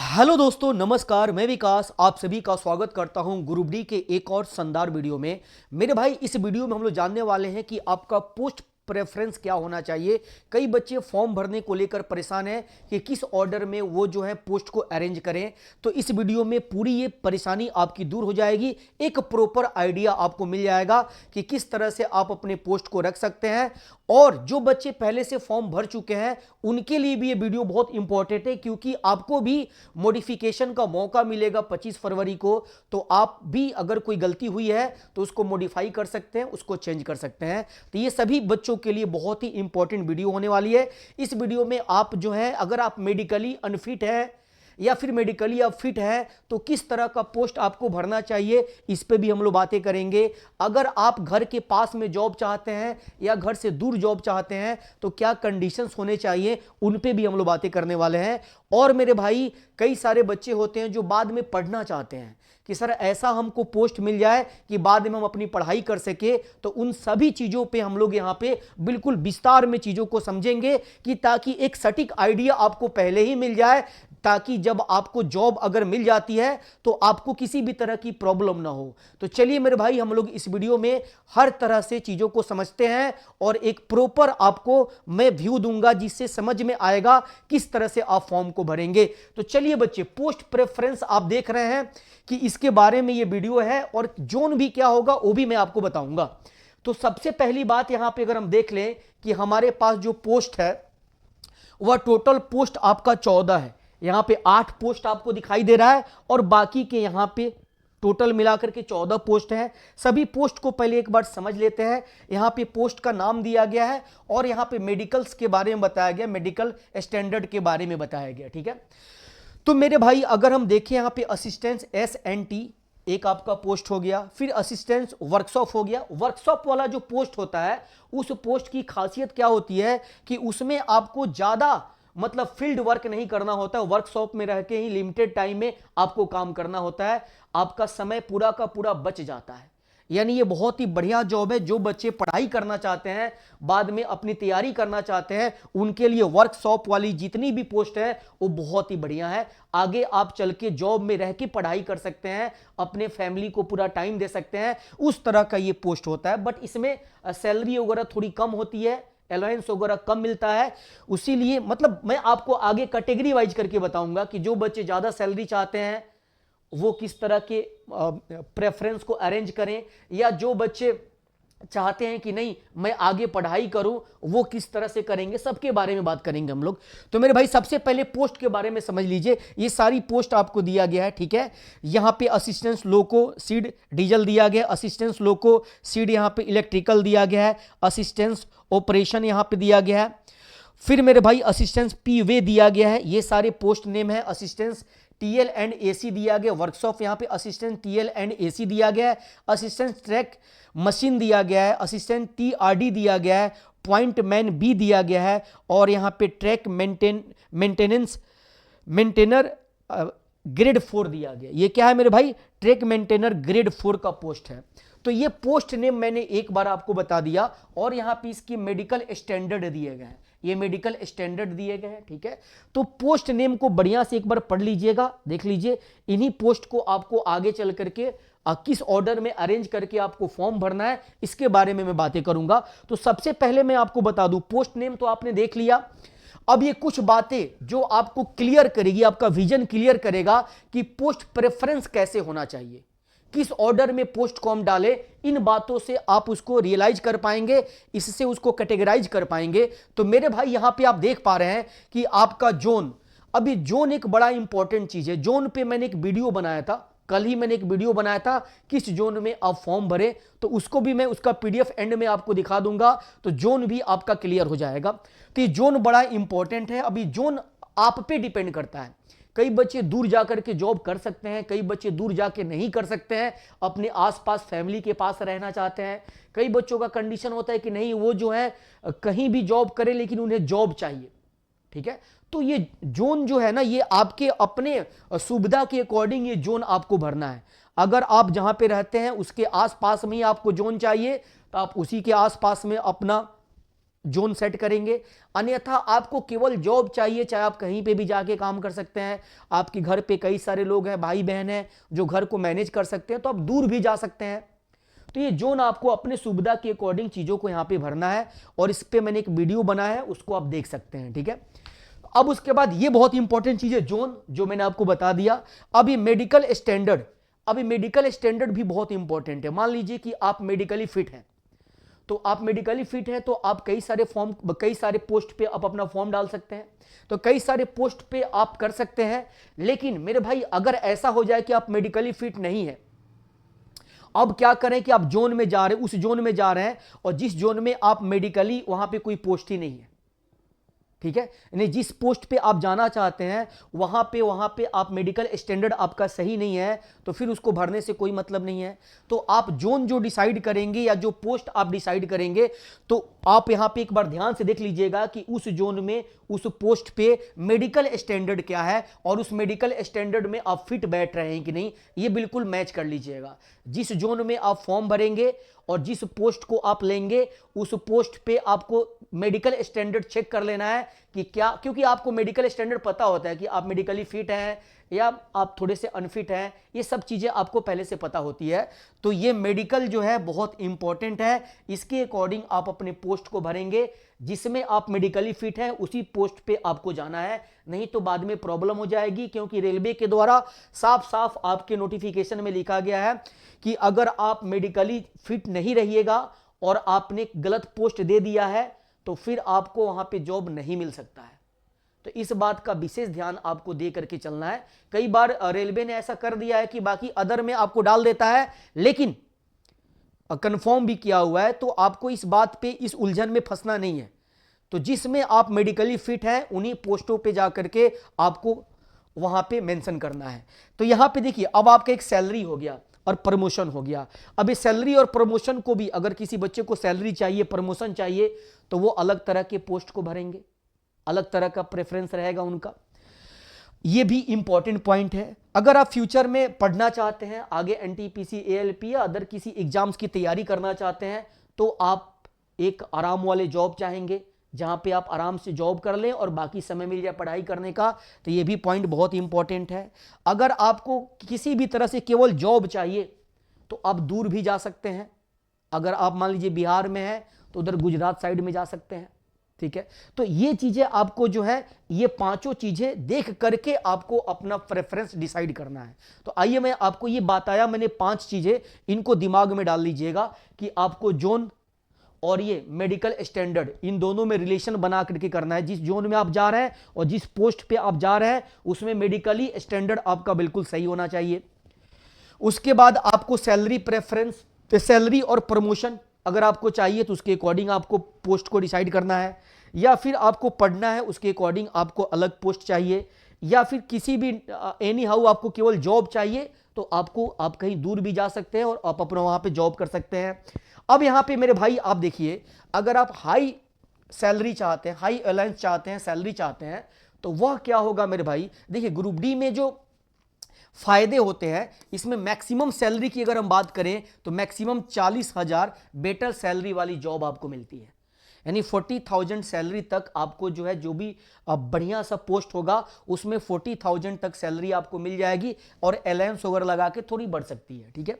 Hello दोस्तों, नमस्कार। मैं विकास आप सभी का स्वागत करता हूं ग्रुप डी के एक और शानदार वीडियो में। मेरे भाई, इस वीडियो में हम लोग जानने वाले हैं कि आपका पोस्ट प्रेफरेंस क्या होना चाहिए। कई बच्चे फॉर्म भरने को लेकर परेशान हैं कि किस ऑर्डर में वो जो है पोस्ट को अरेंज करें। तो इस वीडियो में पूरी ये परेशानी आपकी दूर हो जाएगी। एक प्रॉपर आइडिया आपको मिल जाएगा कि किस तरह से आप अपने पोस्ट को रख सकते हैं। और जो बच्चे पहले से फॉर्म भर चुके हैं उनके लिए भी ये वीडियो बहुत इंपॉर्टेंट है, क्योंकि आपको भी मॉडिफिकेशन का मौका मिलेगा 25 फरवरी को। तो आप भी अगर कोई गलती हुई है तो उसको मॉडिफाई कर सकते हैं, उसको चेंज कर सकते हैं। तो ये सभी बच्चों के लिए बहुत ही इंपॉर्टेंट वीडियो होने वाली है। इस वीडियो में आप जो है, अगर आप मेडिकली अनफिट है या फिर मेडिकली आप फिट है तो किस तरह का पोस्ट आपको भरना चाहिए, इस पे भी हम लोग बातें करेंगे। अगर आप घर के पास में जॉब चाहते हैं या घर से दूर जॉब चाहते हैं तो क्या कंडीशंस होने चाहिए, उन पे भी हम लोग बातें करने वाले हैं। और मेरे भाई, कई सारे बच्चे होते हैं जो बाद में पढ़ना चाहते हैं कि सर ऐसा हमको पोस्ट मिल जाए कि बाद में हम अपनी पढ़ाई कर सके। तो उन सभी चीज़ों पे हम लोग यहाँ पे बिल्कुल विस्तार में चीज़ों को समझेंगे कि ताकि एक सटीक आइडिया आपको पहले ही मिल जाए, ताकि जब आपको जॉब अगर मिल जाती है तो आपको किसी भी तरह की प्रॉब्लम ना हो। तो चलिए मेरे भाई, हम लोग इस वीडियो में हर तरह से चीज़ों को समझते हैं और एक प्रॉपर आपको मैं व्यू दूंगा जिससे समझ में आएगा किस तरह से आप फॉर्म को भरेंगे। तो चलिए बच्चे, पोस्ट प्रेफरेंस आप देख रहे हैं कि इसके बारे में ये वीडियो है और जोन भी क्या होगा वो भी मैं आपको बताऊंगा। तो सबसे पहली बात यहां पे अगर हम देख लें कि हमारे पास जो पोस्ट है वह टोटल पोस्ट आपका 14 है। यहां पे 8 पोस्ट आपको दिखाई दे रहा है और बाकी के यहां पे टोटल मिलाकर के 14 पोस्ट हैं। सभी पोस्ट को पहले एक बार समझ लेते हैं। यहां पे पोस्ट का नाम दिया गया है और यहां पे मेडिकल्स के बारे में बताया गया, मेडिकल स्टैंडर्ड के बारे में बताया गया। ठीक है, तो मेरे भाई अगर हम देखें यहां पे असिस्टेंट SNT एक आपका पोस्ट हो गया, फिर असिस्टेंट वर्कशॉप हो गया। वर्कशॉप वाला जो पोस्ट होता है उस पोस्ट की खासियत क्या होती है कि उसमें आपको ज्यादा मतलब फील्ड वर्क नहीं करना होता है। वर्कशॉप में रह के ही लिमिटेड टाइम में आपको काम करना होता है, आपका समय पूरा का पूरा बच जाता है। यानी ये बहुत ही बढ़िया जॉब है। जो बच्चे पढ़ाई करना चाहते हैं, बाद में अपनी तैयारी करना चाहते हैं, उनके लिए वर्कशॉप वाली जितनी भी पोस्ट है वो बहुत ही बढ़िया है। आगे आप चल के जॉब में रह के पढ़ाई कर सकते हैं, अपने फैमिली को पूरा टाइम दे सकते हैं, उस तरह का ये पोस्ट होता है। बट इसमें सैलरी वगैरह थोड़ी कम होती है, अलाउंस वगैरह कम मिलता है। उसीलिए मतलब मैं आपको आगे कैटेगरी वाइज करके बताऊंगा कि जो बच्चे ज्यादा सैलरी चाहते हैं वो किस तरह के प्रेफरेंस को अरेंज करें, या जो बच्चे चाहते हैं कि नहीं मैं आगे पढ़ाई करूं वो किस तरह से करेंगे, सबके बारे में बात करेंगे हम लोग। तो मेरे भाई सबसे पहले पोस्ट के बारे में समझ लीजिए। ये सारी पोस्ट आपको दिया गया है, ठीक है। यहां पे असिस्टेंट लोको सीड डीजल दिया गया, असिस्टेंट लोको सीड यहां पे इलेक्ट्रिकल दिया गया है, असिस्टेंट ऑपरेशन यहां पे दिया गया है। फिर मेरे भाई असिस्टेंट PV दिया गया है। ये सारे पोस्ट नेम है। असिस्टेंट TL एंड AC दिया गया, वर्कशॉप यहाँ पे असिस्टेंट TL एंड AC दिया गया है। असिस्टेंट ट्रैक मशीन दिया गया है, असिस्टेंट TRD दिया गया है, पॉइंट मैन B दिया गया है, और यहाँ पे ट्रैक मेंटेनर ग्रेड 4 दिया गया। ये क्या है मेरे भाई? ट्रैक मेंटेनर ग्रेड 4 का पोस्ट है। तो ये पोस्ट नेम मैंने एक बार आपको बता दिया। और यहाँ पे इसकी मेडिकल स्टैंडर्ड दिए गए हैं, ये मेडिकल स्टैंडर्ड दिए गए हैं, ठीक है। तो पोस्ट नेम को बढ़िया से एक बार पढ़ लीजिएगा, देख लीजिए। इन्हीं पोस्ट को आपको आगे चल करके किस ऑर्डर में अरेंज करके आपको फॉर्म भरना है, इसके बारे में मैं बातें करूंगा। तो सबसे पहले मैं आपको बता दूं, पोस्ट नेम तो आपने देख लिया। अब ये कुछ बातें जो आपको क्लियर करेगी, आपका विजन क्लियर करेगा कि पोस्ट प्रेफरेंस कैसे होना चाहिए, किस ऑर्डर में पोस्ट को हम डालें। इन बातों से आप उसको रियलाइज कर पाएंगे, इससे उसको कैटेगराइज कर पाएंगे। तो मेरे भाई यहां पे आप देख पा रहे हैं कि आपका जोन, अभी जोन एक बड़ा इंपॉर्टेंट चीज है। जोन पे मैंने एक वीडियो बनाया था, कल ही मैंने एक वीडियो बनाया था किस जोन में आप फॉर्म भरें, तो उसको भी मैं उसका PDF एंड में आपको दिखा दूंगा। तो जोन भी आपका क्लियर हो जाएगा। तो ये जोन बड़ा इंपॉर्टेंट है। अभी जोन आप पे डिपेंड करता है। कई बच्चे दूर जाकर के जॉब कर सकते हैं, कई बच्चे दूर जाके नहीं कर सकते हैं, अपने आसपास फैमिली के पास रहना चाहते हैं। कई बच्चों का कंडीशन होता है कि नहीं वो जो है कहीं भी जॉब करे लेकिन उन्हें जॉब चाहिए, ठीक है। तो ये जोन जो है ना, ये आपके अपने सुविधा के अकॉर्डिंग ये जोन आपको भरना है। अगर आप जहां पे रहते हैं उसके आसपास में ही आपको जोन चाहिए तो आप उसी के आसपास में अपना जोन सेट करेंगे। अन्यथा आपको केवल जॉब चाहिए, चाहे आप कहीं पे भी जाके काम कर सकते हैं, आपके घर पे कई सारे लोग हैं, भाई बहन हैं जो घर को मैनेज कर सकते हैं, तो आप दूर भी जा सकते हैं। तो ये जोन आपको अपने सुविधा के अकॉर्डिंग चीजों को यहां पे भरना है, और इस पे मैंने एक वीडियो बनाया है, उसको आप देख सकते हैं, ठीक है। अब उसके बाद ये बहुत इंपॉर्टेंट चीज है जोन, जो मैंने आपको बता दिया। अब ये मेडिकल स्टैंडर्ड, अभी मेडिकल स्टैंडर्ड भी बहुत इंपॉर्टेंट है। मान लीजिए कि आप मेडिकली फिट हैं, तो आप मेडिकली फिट हैं तो आप कई सारे पोस्ट पे आप अपना फॉर्म डाल सकते हैं, तो कई सारे पोस्ट पे आप कर सकते हैं। लेकिन मेरे भाई अगर ऐसा हो जाए कि आप मेडिकली फिट नहीं है, अब क्या करें कि आप जोन में जा रहे हैं, उस जोन में जा रहे हैं, और जिस जोन में आप मेडिकली वहां पे कोई पोस्ट ही नहीं है, ठीक है, यानी जिस पोस्ट पे आप जाना चाहते हैं वहां पे आप मेडिकल स्टैंडर्ड आपका सही नहीं है, तो फिर उसको भरने से कोई मतलब नहीं है। तो आप जोन जो डिसाइड करेंगे या जो पोस्ट आप डिसाइड करेंगे, तो आप यहां पे एक बार ध्यान से देख लीजिएगा कि उस जोन में उस पोस्ट पे मेडिकल स्टैंडर्ड क्या है, और उस मेडिकल स्टैंडर्ड में आप फिट बैठ रहे हैं कि नहीं, ये बिल्कुल मैच कर लीजिएगा। जिस जोन में आप फॉर्म भरेंगे और जिस पोस्ट को आप लेंगे, उस पोस्ट पे आपको मेडिकल स्टैंडर्ड चेक कर लेना है कि क्या, क्योंकि आपको मेडिकल स्टैंडर्ड पता होता है कि आप मेडिकली फिट हैं या आप थोड़े से अनफिट हैं, ये सब चीजें आपको पहले से पता होती है। तो ये मेडिकल जो है बहुत इंपॉर्टेंट है, इसके अकॉर्डिंग आप अपने पोस्ट को भरेंगे। जिसमें आप मेडिकली फिट हैं उसी पोस्ट पे आपको जाना है, नहीं तो बाद में प्रॉब्लम हो जाएगी। क्योंकि रेलवे के द्वारा साफ साफ आपके नोटिफिकेशन में लिखा गया है कि अगर आप मेडिकली फिट नहीं रहिएगा और आपने गलत पोस्ट दे दिया है, तो फिर आपको वहां पे जॉब नहीं मिल सकता है। तो इस बात का विशेष ध्यान आपको दे करके चलना है। कई बार रेलवे ने ऐसा कर दिया है कि बाकी अदर में आपको डाल देता है, लेकिन कंफर्म भी किया हुआ है, तो आपको इस बात पे, इस उलझन में फंसना नहीं है। तो जिसमें आप मेडिकली फिट हैं उन्हीं पोस्टों पे जाकर के आपको वहां पे मेंशन करना है। तो यहां पे देखिए, अब आपका एक सैलरी हो गया और प्रमोशन हो गया। अब इस सैलरी और प्रमोशन को भी, अगर किसी बच्चे को सैलरी चाहिए, प्रमोशन चाहिए, तो वो अलग तरह के पोस्ट को भरेंगे, अलग तरह का प्रेफरेंस रहेगा उनका। ये भी इंपॉर्टेंट पॉइंट है। अगर आप फ्यूचर में पढ़ना चाहते हैं, आगे एनटीपीसी, एएलपी या अदर किसी एग्जाम्स की तैयारी करना चाहते हैं, तो आप एक आराम वाले जॉब चाहेंगे जहां पे आप आराम से जॉब कर लें और बाकी समय मिल जाए पढ़ाई करने का, तो ये भी पॉइंट बहुत इंपॉर्टेंट है। अगर आपको किसी भी तरह से केवल जॉब चाहिए, तो आप दूर भी जा सकते हैं। अगर आप मान लीजिए बिहार में हैं, तो उधर गुजरात साइड में जा सकते हैं, ठीक है। तो ये चीजें आपको जो है, ये पांचों चीजें देख करके आपको अपना प्रेफरेंस डिसाइड करना है। तो आइए मैं आपको ये बताया मैंने 5 चीजें, इनको दिमाग में डाल लीजिएगा कि आपको जोन और ये मेडिकल स्टैंडर्ड, इन दोनों में रिलेशन बना करके करना है। जिस जोन में आप जा रहे हैं और जिस पोस्ट पे आप जा रहे हैं, उसमें मेडिकली स्टैंडर्ड आपका बिल्कुल सही होना चाहिए। उसके बाद आपको सैलरी प्रेफरेंस, सैलरी और प्रमोशन अगर आपको चाहिए तो उसके अकॉर्डिंग आपको पोस्ट को डिसाइड करना है, या फिर आपको पढ़ना है उसके अकॉर्डिंग आपको अलग पोस्ट चाहिए, या फिर किसी भी एनी हाउ आपको केवल जॉब चाहिए, तो आप कहीं दूर भी जा सकते हैं और आप अपना वहां पे जॉब कर सकते हैं। अब यहां पे मेरे भाई आप देखिए, अगर आप हाई सैलरी चाहते हैं, हाई अलाउंस चाहते हैं, सैलरी चाहते हैं, तो वह क्या होगा मेरे भाई। देखिए ग्रुप डी में जो फायदे होते हैं, इसमें मैक्सिमम सैलरी की अगर हम बात करें तो मैक्सिमम 40,000 बेटर सैलरी वाली जॉब आपको मिलती है। यानी 40,000 सैलरी तक आपको जो है, जो भी बढ़िया सा पोस्ट होगा उसमें 40,000 तक सैलरी आपको मिल जाएगी, और अलाउंस वगैरह लगा के थोड़ी बढ़ सकती है, ठीक है।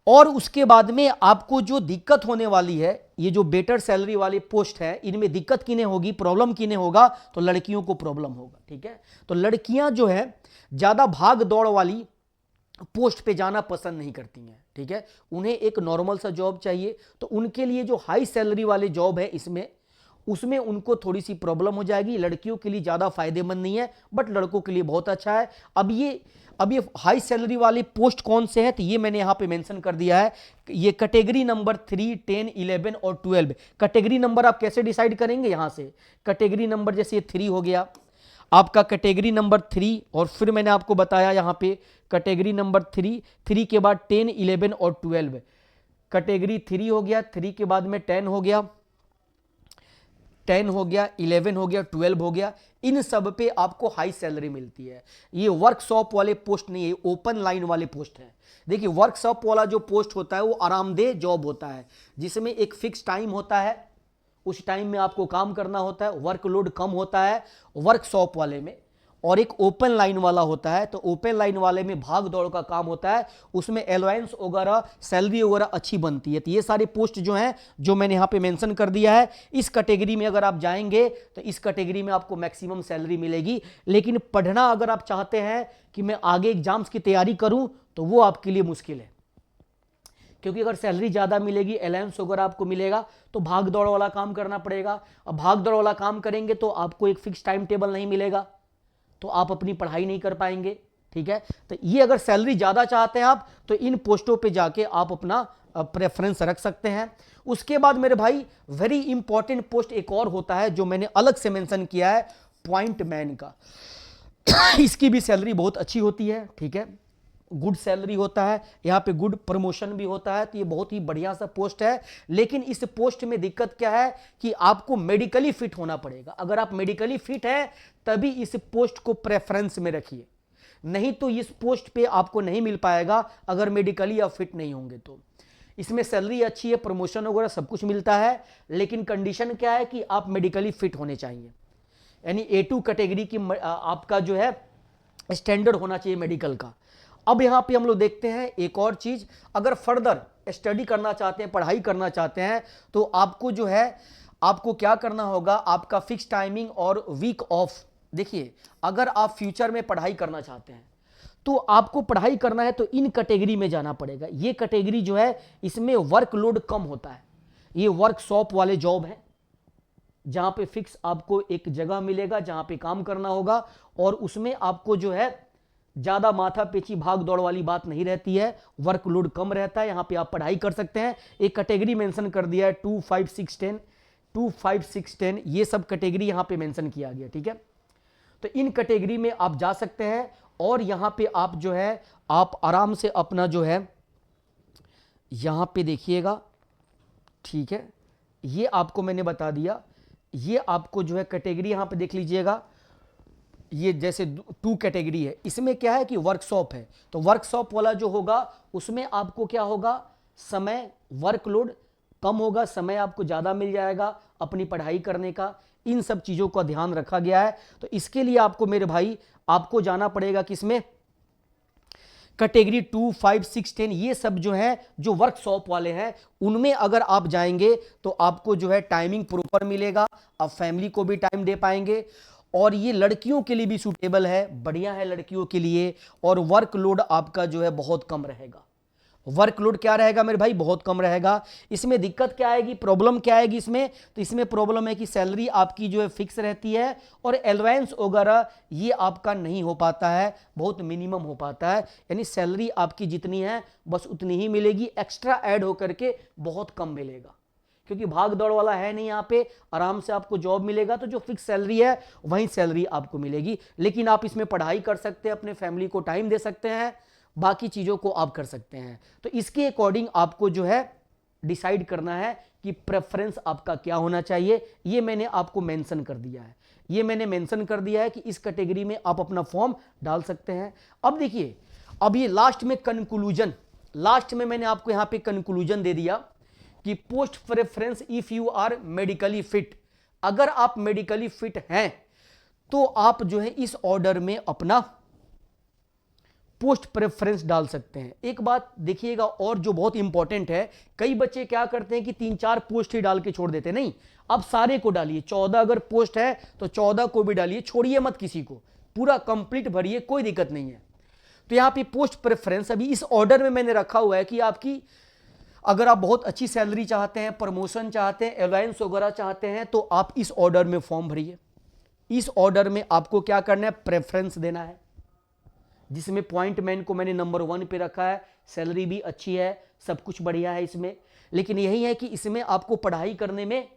और उसके बाद में आपको जो दिक्कत होने वाली है, ये जो बेटर सैलरी वाली पोस्ट है, इनमें दिक्कत किन्हें होगी, प्रॉब्लम किन्हें होगा, तो लड़कियों को प्रॉब्लम होगा, ठीक है। तो लड़कियां जो है ज्यादा भाग दौड़ वाली पोस्ट पे जाना पसंद नहीं करती हैं, ठीक है। उन्हें एक नॉर्मल सा जॉब चाहिए, तो उनके लिए जो हाई सैलरी वाले जॉब है इसमें, उसमें उनको थोड़ी सी प्रॉब्लम हो जाएगी। लड़कियों के लिए ज्यादा फायदेमंद नहीं है, बट लड़कों के लिए बहुत अच्छा है। अब ये हाई सैलरी वाले पोस्ट कौन से हैं, तो ये मैंने यहां पे मेंशन कर दिया है। ये कैटेगरी नंबर 3, 10, 11 और 12। कैटेगरी नंबर आप कैसे डिसाइड करेंगे, यहां से कैटेगरी नंबर, जैसे 3 हो गया आपका कैटेगरी नंबर 3, और फिर मैंने आपको बताया यहां पे कैटेगरी नंबर 3 के बाद 10, 11 और 12। कैटेगरी 3 हो गया, 3 के बाद में 10 हो गया, 10 हो गया, 11 हो गया, 12 हो गया। इन सब पे आपको हाई सैलरी मिलती है। ये वर्कशॉप वाले पोस्ट नहीं है, ओपन लाइन वाले पोस्ट है। देखिए वर्कशॉप वाला जो पोस्ट होता है वो आरामदेह जॉब होता है, जिसमें एक फिक्स टाइम होता है उस टाइम में आपको काम करना होता है, वर्कलोड कम होता है वर्कशॉप वाले में, और एक ओपन लाइन वाला होता है। तो ओपन लाइन वाले में भाग दौड़ का काम होता है, उसमें अलाउंस वगैरह सैलरी वगैरह अच्छी बनती है। तो ये सारी पोस्ट जो हैं जो मैंने यहाँ पे मेंशन कर दिया है, इस कैटेगरी में अगर आप जाएंगे तो इस कैटेगरी में आपको मैक्सिमम सैलरी मिलेगी। लेकिन पढ़ना अगर आप चाहते हैं कि मैं आगे एग्जाम्स की तैयारी करूं तो वो आपके लिए मुश्किल है, क्योंकि अगर सैलरी ज़्यादा मिलेगी, अलाउंस वगैरह आपको मिलेगा, तो भाग दौड़ वाला काम करना पड़ेगा। अब भाग दौड़ वाला काम करेंगे तो आपको एक फिक्स टाइम टेबल नहीं मिलेगा, तो आप अपनी पढ़ाई नहीं कर पाएंगे। ठीक है, तो ये अगर सैलरी ज़्यादा चाहते हैं आप तो इन पोस्टों पे जाके आप अपना प्रेफरेंस रख सकते हैं। उसके बाद मेरे भाई वेरी इंपॉर्टेंट पोस्ट एक और होता है जो मैंने अलग से मेंशन किया है, पॉइंट मैन का। इसकी भी सैलरी बहुत अच्छी होती है। ठीक है, गुड सैलरी होता है, यहाँ पे गुड प्रमोशन भी होता है। तो ये बहुत ही बढ़िया सा पोस्ट है। लेकिन इस पोस्ट में दिक्कत क्या है कि आपको मेडिकली फिट होना पड़ेगा। अगर आप मेडिकली फिट हैं तभी इस पोस्ट को प्रेफरेंस में रखिए, नहीं तो इस पोस्ट पे आपको नहीं मिल पाएगा अगर मेडिकली आप फिट नहीं होंगे तो। इसमें सैलरी अच्छी है, प्रमोशन वगैरह सब कुछ मिलता है, लेकिन कंडीशन क्या है कि आप मेडिकली फिट होने चाहिए, यानी A2 कैटेगरी की आपका जो है स्टैंडर्ड होना चाहिए मेडिकल का। अब यहां पे हम लोग देखते हैं एक और चीज, अगर फर्दर स्टडी करना चाहते हैं, पढ़ाई करना चाहते हैं, तो आपको जो है आपको क्या करना होगा, आपका फिक्स टाइमिंग और वीक ऑफ। देखिए, अगर आप फ्यूचर में पढ़ाई करना चाहते हैं तो आपको पढ़ाई करना है तो इन कैटेगरी में जाना पड़ेगा। ये कैटेगरी जो है इसमें वर्कलोड कम होता है, ये वर्कशॉप वाले जॉब है जहां पे फिक्स आपको एक जगह मिलेगा जहां पे काम करना होगा, और उसमें आपको जो है ज्यादा माथा पेची भाग दौड़ वाली बात नहीं रहती है, वर्कलोड कम रहता है, यहां पे आप पढ़ाई कर सकते हैं। एक कैटेगरी मेंशन कर दिया है 2, 5, 6, 10, 2, 5, 6, 10, ये सब कैटेगरी यहां पे मेंशन किया गया। ठीक है, तो इन कैटेगरी में आप जा सकते हैं और यहां पे आप जो है आप आराम से अपना जो है यहां पे देखिएगा। ठीक है, ये आपको मैंने बता दिया, ये आपको जो है कैटेगरी यहां पे देख लीजिएगा। ये जैसे 2 कैटेगरी है, इसमें क्या है कि वर्कशॉप है, तो वर्कशॉप वाला जो होगा उसमें आपको क्या होगा, समय वर्कलोड कम होगा, समय आपको ज़्यादा मिल जाएगा अपनी पढ़ाई करने का। इन सब चीज़ों का ध्यान रखा गया है। तो इसके लिए आपको मेरे भाई आपको जाना पड़ेगा किसमें, कैटेगरी 2, 5, 6, 10, ये सब जो है जो वर्कशॉप वाले हैं उनमें अगर आप जाएंगे तो आपको जो है टाइमिंग प्रॉपर मिलेगा, आप फैमिली को भी टाइम दे पाएंगे, और ये लड़कियों के लिए भी सूटेबल है, बढ़िया है लड़कियों के लिए। और वर्कलोड आपका जो है बहुत कम रहेगा। वर्कलोड क्या रहेगा मेरे भाई, बहुत कम रहेगा। इसमें दिक्कत क्या आएगी, प्रॉब्लम क्या आएगी इसमें, तो इसमें प्रॉब्लम है कि सैलरी आपकी जो है फिक्स रहती है और अलाउंस वगैरह ये आपका नहीं हो पाता है, बहुत मिनिमम हो पाता है, यानी सैलरी आपकी जितनी है बस उतनी ही मिलेगी, एक्स्ट्रा ऐड होकर के बहुत कम मिलेगा, क्योंकि भाग दौड़ वाला है नहीं। यहाँ पे आराम से आपको जॉब मिलेगा, तो जो फिक्स सैलरी है वही सैलरी आपको मिलेगी। लेकिन आप इसमें पढ़ाई कर सकते हैं, अपने फैमिली को टाइम दे सकते हैं, बाकी चीज़ों को आप कर सकते हैं। तो इसके अकॉर्डिंग आपको जो है डिसाइड करना है कि प्रेफरेंस आपका क्या होना चाहिए। ये मैंने आपको मेंशन कर दिया है, ये मैंने मेंशन कर दिया है कि इस कैटेगरी में आप अपना फॉर्म डाल सकते हैं। अब देखिए, अब ये लास्ट में कंक्लूजन, लास्ट में मैंने आपको यहाँ पे कंक्लूजन दे दिया कि post preference if you are medically fit. अगर आप मेडिकली फिट हैं तो आप जो है इस ऑर्डर में अपना पोस्ट प्रेफरेंस डाल सकते हैं। एक बात देखिएगा और जो बहुत इंपॉर्टेंट है, कई बच्चे क्या करते हैं कि 3-4 पोस्ट ही डाल के छोड़ देते, नहीं, आप सारे को डालिए। 14 अगर पोस्ट है तो 14 को भी डालिए, छोड़िए मत किसी को, पूरा कंप्लीट भरिए, कोई दिक्कत नहीं है। तो यहां पे पोस्ट प्रेफरेंस अभी इस ऑर्डर में मैंने रखा हुआ है कि आपकी अगर आप बहुत अच्छी सैलरी चाहते हैं, प्रमोशन चाहते हैं, अलाउंस वगैरह चाहते हैं, तो आप इस ऑर्डर में फॉर्म भरिए। इस ऑर्डर में आपको क्या करना है, प्रेफरेंस देना है, जिसमें पॉइंट मैन को मैंने नंबर 1 पे रखा है। सैलरी भी अच्छी है, सब कुछ बढ़िया है इसमें, लेकिन यही है कि इसमें आपको पढ़ाई करने में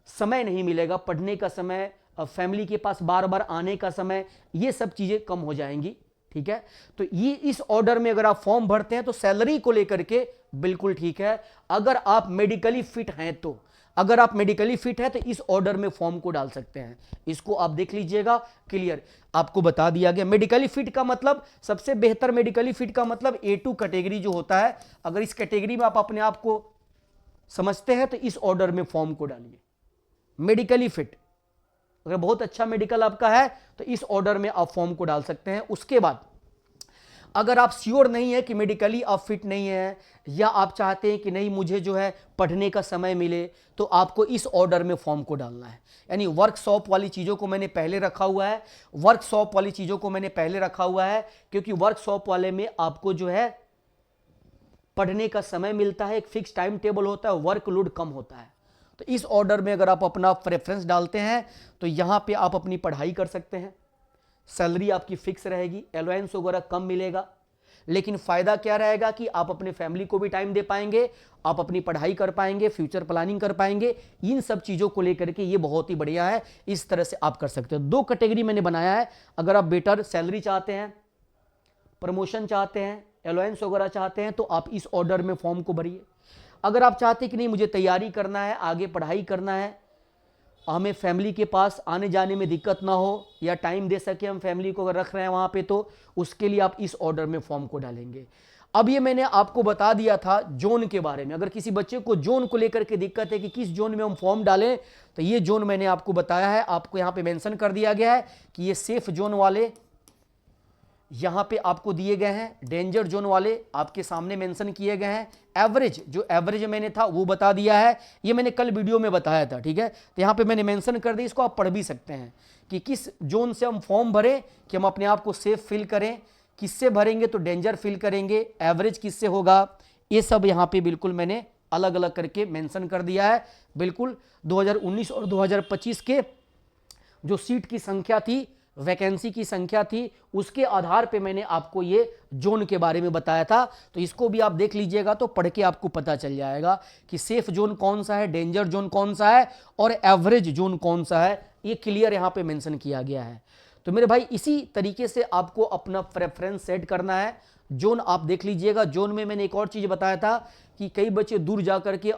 समय नहीं मिलेगा, पढ़ने का समय, फैमिली के पास बार बार आने का समय, ये सब चीजें कम हो जाएंगी। ठीक है, तो ये इस ऑर्डर में अगर आप फॉर्म भरते हैं तो सैलरी को लेकर के बिल्कुल ठीक है। अगर आप मेडिकली फिट हैं तो, अगर आप मेडिकली फिट है तो इस ऑर्डर में फॉर्म को डाल सकते हैं। इसको आप देख लीजिएगा, क्लियर आपको बता दिया गया। मेडिकली फिट का मतलब, सबसे बेहतर मेडिकली फिट का मतलब A2 कैटेगरी जो होता है, अगर इस कैटेगरी में आप अपने आप को समझते हैं तो इस ऑर्डर में फॉर्म को डालिए। मेडिकली फिट, अगर बहुत अच्छा मेडिकल आपका है तो इस ऑर्डर में आप फॉर्म को डाल सकते हैं। उसके बाद अगर आप श्योर नहीं है कि मेडिकली आप फिट नहीं है, या आप चाहते हैं कि नहीं मुझे जो है पढ़ने का समय मिले, तो आपको इस ऑर्डर में फॉर्म को डालना है। यानी वर्कशॉप वाली चीज़ों को मैंने पहले रखा हुआ है, वर्कशॉप वाली चीज़ों को मैंने पहले रखा हुआ है, क्योंकि वर्कशॉप वाले में आपको जो है पढ़ने का समय मिलता है, एक फिक्स टाइम टेबल होता है, वर्कलोड कम होता है। तो इस ऑर्डर में अगर आप अपना प्रेफरेंस डालते हैं तो यहाँ पे आप अपनी पढ़ाई कर सकते हैं, सैलरी आपकी फिक्स रहेगी, अलाउंस वगैरह कम मिलेगा, लेकिन फायदा क्या रहेगा कि आप अपने फैमिली को भी टाइम दे पाएंगे, आप अपनी पढ़ाई कर पाएंगे, फ्यूचर प्लानिंग कर पाएंगे। इन सब चीज़ों को लेकर के ये बहुत ही बढ़िया है, इस तरह से आप कर सकते हो। दो कैटेगरी मैंने बनाया है, अगर आप बेटर सैलरी चाहते हैं, प्रमोशन चाहते हैं, अलाउंस वगैरह चाहते हैं, तो आप इस ऑर्डर में फॉर्म को भरिए। अगर आप चाहते हैं कि नहीं मुझे तैयारी करना है, आगे पढ़ाई करना है, हमें फैमिली के पास आने जाने में दिक्कत ना हो, या टाइम दे सके हम फैमिली को अगर रख रहे हैं वहाँ पे, तो उसके लिए आप इस ऑर्डर में फॉर्म को डालेंगे। अब ये मैंने आपको बता दिया था जोन के बारे में। अगर किसी बच्चे को जोन को लेकर के दिक्कत है कि किस जोन में हम फॉर्म डालें, तो ये जोन मैंने आपको बताया है, आपको यहाँ पे मेंशन कर दिया गया है कि ये सेफ जोन वाले यहाँ पे आपको दिए गए हैं, डेंजर जोन वाले आपके सामने मेंशन किए गए हैं, एवरेज जो एवरेज मैंने था वो बता दिया है, ये मैंने कल वीडियो में बताया था, ठीक है। तो यहाँ पे मैंने मेंशन कर दी, इसको आप पढ़ भी सकते हैं कि किस जोन से हम फॉर्म भरें कि हम अपने आप को सेफ फील करें, किससे भरेंगे तो डेंजर फील करेंगे, एवरेज किससे होगा, ये सब यहाँ पे बिल्कुल मैंने अलग अलग करके मेंशन कर दिया है। बिल्कुल 2019 और 2025 के जो सीट की संख्या थी, वैकेंसी की संख्या थी, उसके आधार पे मैंने आपको ये जोन के बारे में बताया था। तो इसको भी आप देख लीजिएगा तो पढ़ के आपको पता चल जाएगा कि सेफ जोन कौन सा है, डेंजर जोन कौन सा है और एवरेज जोन कौन सा है, ये क्लियर यहाँ पे मेंशन किया गया है। तो मेरे भाई इसी तरीके से आपको अपना प्रेफरेंस सेट करना है। जोन आप देख लीजिएगा। जोन में मैंने एक और चीज़ बताया था कि कई बच्चे दूर जा कर के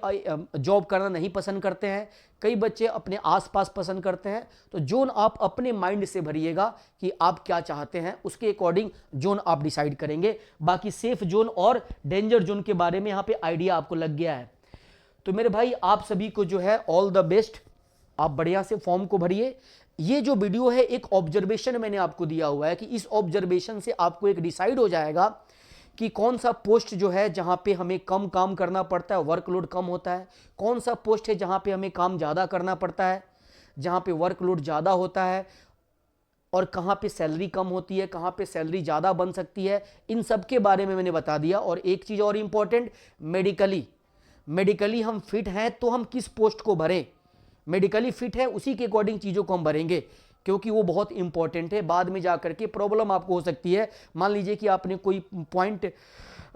जॉब करना नहीं पसंद करते हैं, कई बच्चे अपने आसपास पसंद करते हैं। तो जोन आप अपने माइंड से भरिएगा कि आप क्या चाहते हैं, उसके अकॉर्डिंग जोन आप डिसाइड करेंगे। बाकी सेफ जोन और डेंजर जोन के बारे में यहाँ पे आइडिया आपको लग गया है। तो मेरे भाई आप सभी को जो है ऑल द बेस्ट, आप बढ़िया से फॉर्म को भरिए। ये जो वीडियो है एक ऑब्जर्वेशन मैंने आपको दिया हुआ है कि इस ऑब्जर्वेशन से आपको एक डिसाइड हो जाएगा कि कौन सा पोस्ट जो है जहां पे हमें कम काम करना पड़ता है, वर्कलोड कम होता है, कौन सा पोस्ट है जहां पे हमें काम ज़्यादा करना पड़ता है, जहां पे वर्कलोड ज़्यादा होता है, और कहाँ पे सैलरी कम होती है, कहाँ पे सैलरी ज़्यादा बन सकती है। इन सब के बारे में मैंने बता दिया। और एक चीज़ और इम्पॉर्टेंट, मेडिकली हम फिट हैं तो हम किस पोस्ट को भरें, मेडिकली फिट है उसी के अकॉर्डिंग चीज़ों को हम भरेंगे, क्योंकि वो बहुत इंपॉर्टेंट है। बाद में जाकर के प्रॉब्लम आपको हो सकती है। मान लीजिए कि आपने कोई पॉइंट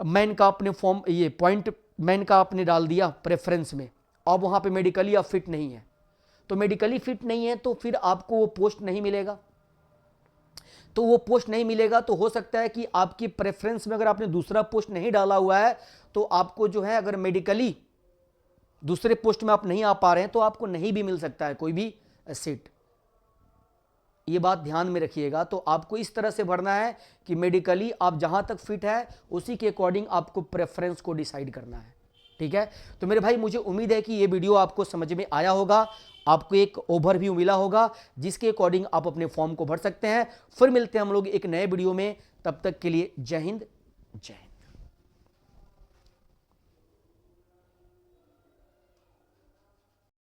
मैन का अपने फॉर्म, ये पॉइंट मैन का आपने डाल दिया प्रेफरेंस में, अब वहाँ पे मेडिकली आप फिट नहीं है, तो मेडिकली फिट नहीं है तो फिर आपको वो पोस्ट नहीं मिलेगा। तो वो पोस्ट नहीं मिलेगा तो हो सकता है कि आपकी प्रेफरेंस में अगर आपने दूसरा पोस्ट नहीं डाला हुआ है तो आपको जो है अगर मेडिकली दूसरे पोस्ट में आप नहीं आ पा रहे हैं तो आपको नहीं भी मिल सकता है कोई भी सीट। ये बात ध्यान में रखिएगा। तो आपको इस तरह से भरना है कि मेडिकली आप जहां तक फिट है उसी के अकॉर्डिंग आपको प्रेफरेंस को डिसाइड करना है, ठीक है। तो मेरे भाई मुझे उम्मीद है कि ये वीडियो आपको समझ में आया होगा, आपको एक ओवरव्यू मिला होगा जिसके अकॉर्डिंग आप अपने फॉर्म को भर सकते हैं। फिर मिलते हैं हम लोग एक नए वीडियो में, तब तक के लिए जय हिंद, जय हिंद।